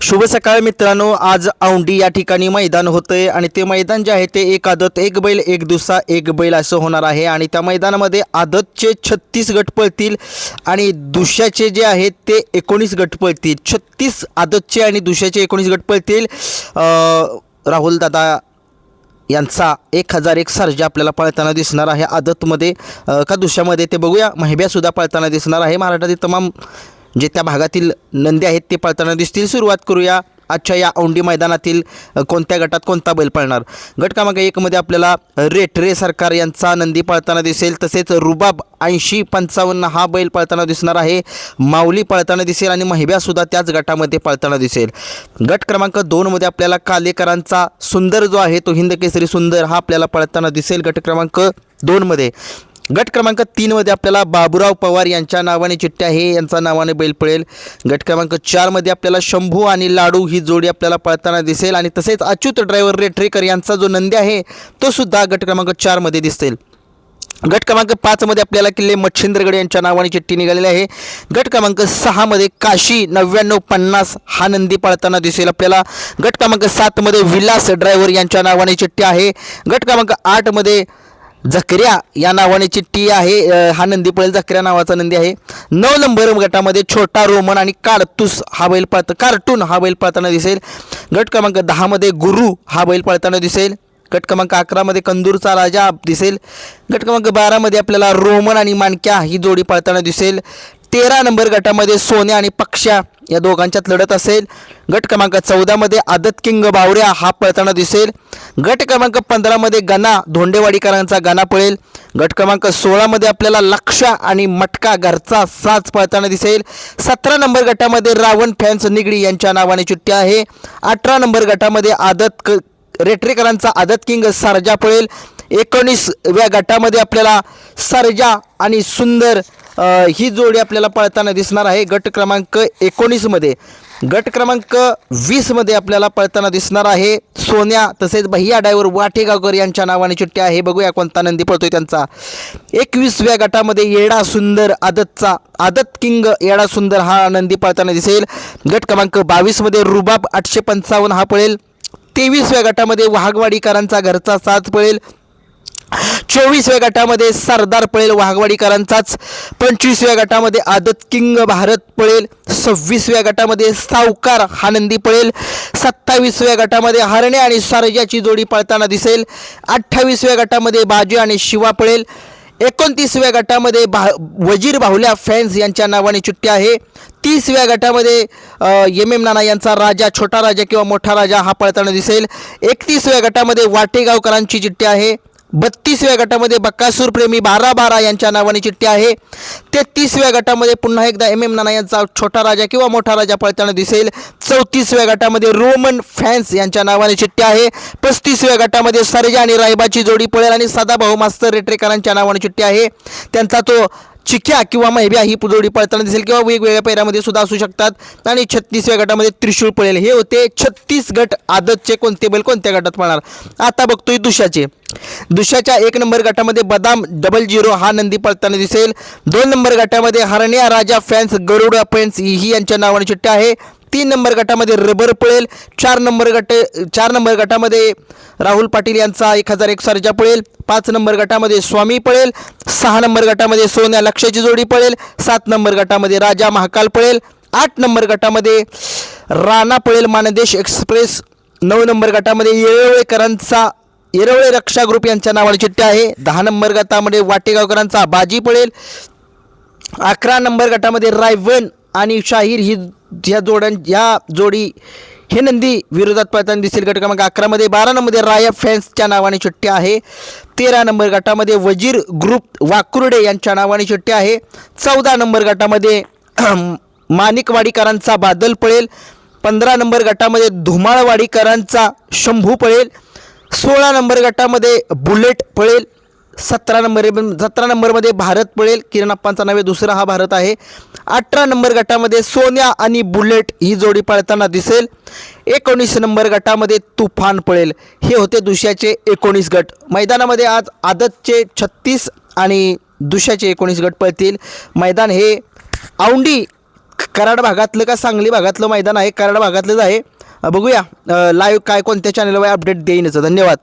शुभ सकाळ मित्रांनो, आज औंढी या ठिकाणी मैदान होतंय आणि ते मैदान जे आहे ते एक आदत एक बैल एक दुसरा एक बैल असं होणार आहे आणि त्या मैदानामध्ये आदतचे 36 गट पळतील आणि दुसऱ्याचे जे आहेत ते 19 गट पळतील. 36 आदतचे आणि दुसऱ्याचे 19 गट पळतील. राहुल दादा यांचा 1001 सर्जा आपल्याला पळताना दिसणार आहे आदतमध्ये का दुसऱ्यामध्ये ते बघूया. महिब्यासुद्धा पळताना दिसणार आहे. महाराष्ट्रातील तमाम जे त्या भागातील नंदी आहेत ते पळताना दिसतील. सुरुवात करूया आजच्या या औंढी मैदानातील कोणत्या गटात कोणता बैल पळणार. गट क्रमांक 1 मध्ये आपल्याला रेटरे सरकार यांचा नंदी पळताना दिसेल. तसेच रुबाब 80-55 हा बैल पळताना दिसणार आहे. माऊली पळताना दिसेल आणि महिब्यासुद्धा त्याच गटामध्ये पळताना दिसेल. गट क्रमांक 2 मध्ये आपल्याला कालेकरांचा सुंदर जो आहे तो हिंद केसरी सुंदर हा आपल्याला पळताना दिसेल गट क्रमांक 2 मध्ये. गट क्रमांक 3 मध्ये आपल्याला बाबूराव पवार यांच्या नावाने चिठ्ठ्या हे यांचा नावाने बैल पळेल. गट क्रमांक 4 मध्ये आपल्याला शंभू आणि लाडू ही जोडी आपल्याला पळताना दिसेल आणि तसेच अच्युत ड्रायव्हर रेटरेकर यांचा जो नंदी आहे तो सुद्धा गट क्रमांक 4 मध्ये दिसेल. गट क्रमांक 5 मध्ये आपल्याला किल्ले मच्छिंद्रगड यांच्या नावाने चिठ्ठी निघालेली आहे. गट क्रमांक 6 मध्ये काशी 9950 हा नंदी पळताना दिसेल आपल्याला. गट क्रमांक 7 मध्ये विलास ड्रायव्हर यांच्या नावाने चिठ्ठी आहे. गट क्रमांक 8 मध्ये झकऱ्या या नावाने चिठ्ठी आहे. हा नंदी पळेल. झकऱ्या नावाचा नंदी आहे. 9 नंबर गटामध्ये छोटा रोमन आणि कार्टून हा बैल पळताना दिसेल. गट क्रमांक 10 मध्ये गुरु हा बैल पळताना दिसेल. गट क्रमांक 11 मध्ये कंदूरचा राजा दिसेल. गट क्रमांक 12 मध्ये आपल्याला रोमन आणि माणक्या ही जोडी पळताना दिसेल. 13 नंबर गटामध्ये सोन्या आणि पक्षा या दोघांच्यात लढत असेल. गट क्रमांक 14 मध्ये आदत किंग बावऱ्या हा पळताना दिसेल. गट क्रमांक 15 मध्ये गणा धोंडेवाडीकरांचा गणा पळेल. गट क्रमांक 16 मध्ये आपल्याला लक्षा आणि मटका घरचा साज पळताना दिसेल. 17 नंबर गटामध्ये रावण फॅन्स निगडी यांच्या नावाने चिठ्ठी आहे. 18 नंबर गटामध्ये रेटरेकरांचा आदत किंग सर्जा पळेल. 19व्या गटामध्ये आपल्याला सर्जा आणि सुंदर ही जोडी आपल्याला पळताना दिसणार आहे गट क्रमांक 19 मध्ये. गट क्रमांक 20 मध्ये आपल्याला पळताना दिसणार आहे सोन्या तसेच भैया ड्रायव्हर वाटेगावकर यांच्या नावाने चिठ्ठी आहे. बघूया कोणता नंदी पळतोय त्यांचा. 21व्या गटामध्ये येडा सुंदर आदत किंग येडा सुंदर हा नंदी पळताना दिसेल. गट क्रमांक 22 मध्ये रुबाब 855 हा पळेल. 23व्या गटामध्ये वाघवाडीकरांचा घरचा साज पळेल. 24व्या गटामध्ये सरदार पळेल वाघवाडीकरांचाच. 25व्या गटामध्ये आदत किंग भारत पळेल. 26व्या गटामध्ये सावकार हा नंदी पळेल. 27व्या गटामध्ये हरणे आणि सरजाची जोडी पळताना दिसेल. 28व्या गटामध्ये बाजी आणि शिवा पळेल. 29व्या गटामध्ये वजीर बाहुल्या फॅन्स यांच्या नावाने चिठ्ठी आहे. 30व्या गटामध्ये MM नाना यांचा राजा छोटा राजा किंवा मोठा राजा हा पळताना दिसेल. 31व्या गटामध्ये वाटेगावकरांची चिठ्ठी आहे. 32व्या गटामध्ये बकासूर प्रेमी 12 यांच्या नावाने चिठ्ठी आहे. 33व्या गटामध्ये पुन्हा एकदा MM नाना यांचा छोटा राजा किंवा मोठा राजा पळताना दिसेल. 34व्या गटामध्ये रोमन फॅन्स यांच्या नावाने चिठ्ठी आहे. 35व्या गटामध्ये सर्जा आणि रायबाची जोडी पळेल आणि सदाभाऊ मास्तर रेटरेकरांच्या नावाने चिठ्ठी आहे. त्यांचा तो चिक्या किंवा महिब्या ही जोडी पळताना दिसेल किंवा वेगवेगळ्या पैरामध्ये सुद्धा असू शकतात. आणि 36व्या गटामध्ये त्रिशूळ पळेल. हे होते 36 गट आदतचे कोणते बैल कोणत्या गटात पळणार. आता बघतोय दुसऱ्याच्या 1 नंबर गटामध्ये बदाम 00 हा नंदी पळताना दिसेल. 2 नंबर गटामध्ये हरण्या राजा फॅन्स गरुडा फॅन्स ही यांच्या नावाने चिठ्ठी आहे. 3 नंबर गटामध्ये रबर पळेल. 4 नंबर गटामध्ये राहुल पाटील यांचा 1001 सर्जा पळेल. 5 नंबर गटामध्ये स्वामी पळेल. 6 नंबर गटामध्ये सोन्या लक्षाची जोडी पळेल. 7 नंबर गटामध्ये राजा महाकाल पळेल. 8 नंबर गटामध्ये राणा पळेल मानदेश एक्सप्रेस. 9 नंबर गटामध्ये येरवळे रक्षा ग्रुप यांच्या नावाने चिठ्ठी आहे. 10 नंबर गटामध्ये वाटेगावकरांचा बाजी पळेल. 11 नंबर गटामध्ये रायवन आणि शाहीर ह्या जोडी हे नंदी विरोधात पळताना दिसेल गट क्रमांक 11 मध्ये. 12 मध्ये राया फॅन्सच्या नावाने चिठ्ठी आहे. 13 नंबर गटामध्ये वजीर ग्रुप वाकुर्डे यांच्या नावाने चिठ्ठी आहे. 14 नंबर गटामध्ये माणिकवाडीकरांचा बादल पळेल. 15 नंबर गटामध्ये धुमाळवाडीकरांचा शंभू पळेल. 16 नंबर गटामध्ये बुलेट पळेल. 17 नंबरमध्ये भारत पळेल. किरण अप्पांचा नव्हे दुसरा हा भारत आहे. 18 नंबर गटामध्ये सोन्या आणि बुलेट ही जोडी पळताना दिसेल. 19 नंबर गटामध्ये तुफान पळेल. हे होते दुसऱ्याचे 19 गट. मैदानामध्ये आज आदतचे 36 आणि दुसऱ्याचे 19 गट पळतील. मैदान हे औंढी कराड भागातलं का सांगली भागातलं मैदान आहे? कराड भागातलंच आहे. बघूया लाईव्ह काय कोणत्या चॅनलवर अपडेट देईनच. धन्यवाद.